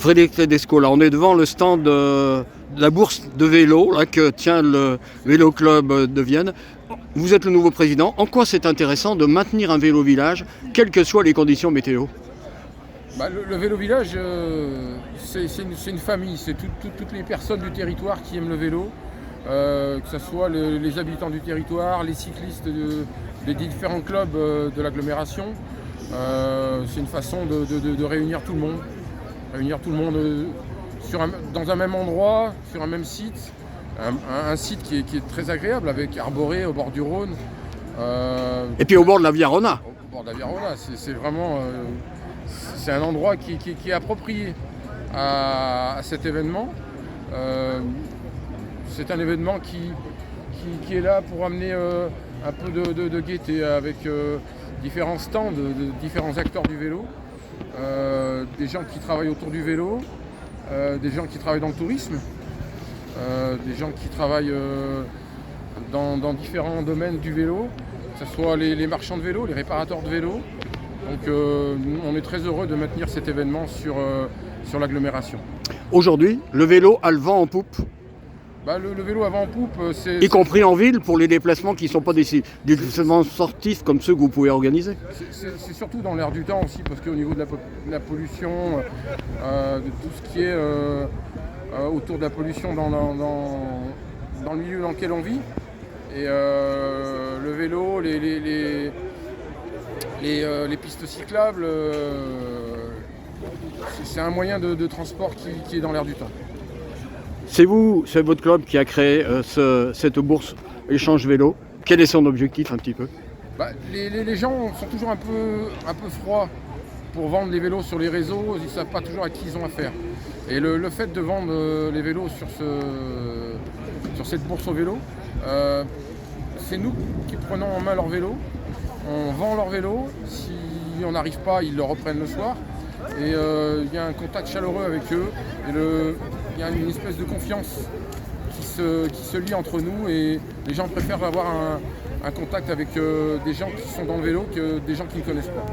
Frédéric Tedesco, là, on est devant le stand de la bourse de vélo là, que tient le Vélo Club de Vienne. Vous êtes le nouveau président. En quoi c'est intéressant de maintenir un vélo village, quelles que soient les conditions météo? Le vélo village, c'est une famille, c'est toutes les personnes du territoire qui aiment le vélo, que ce soit les habitants du territoire, les cyclistes des différents clubs de l'agglomération. C'est une façon de réunir tout le monde. Réunir tout le monde dans un même endroit, sur un même site. Un site qui est très agréable, avec arboré au bord du Rhône. Et puis au bord de la Via Rona. Au bord de la Via Rona, c'est vraiment... c'est un endroit qui est approprié à cet événement. C'est un événement qui est là pour amener un peu de gaieté avec différents stands de différents acteurs du vélo. Des gens qui travaillent autour du vélo, des gens qui travaillent dans le tourisme, des gens qui travaillent dans différents domaines du vélo, que ce soit les marchands de vélo, les réparateurs de vélo. Donc on est très heureux de maintenir cet événement sur l'agglomération. Aujourd'hui, le vélo a le vent en poupe. Le vélo à vent en poupe, y compris en ville pour les déplacements qui ne sont pas des déplacements sportifs comme ceux que vous pouvez organiser. C'est surtout dans l'air du temps aussi, parce qu'au niveau de la pollution, de tout ce qui est autour de la pollution dans le milieu dans lequel on vit, et le vélo, les pistes cyclables, c'est un moyen de transport qui est dans l'air du temps. C'est votre club qui a créé cette bourse échange vélo. Quel est son objectif un petit peu? Les gens sont toujours un peu froids pour vendre les vélos sur les réseaux, ils ne savent pas toujours à qui ils ont affaire. Et le fait de vendre les vélos sur cette bourse au vélo, c'est nous qui prenons en main leur vélo, on vend leur vélo, si on n'arrive pas, ils le reprennent le soir. Et il y a un contact chaleureux avec eux, et il y a une espèce de confiance qui se lie entre nous, et les gens préfèrent avoir un contact avec des gens qui sont dans le vélo que des gens qui ne connaissent pas.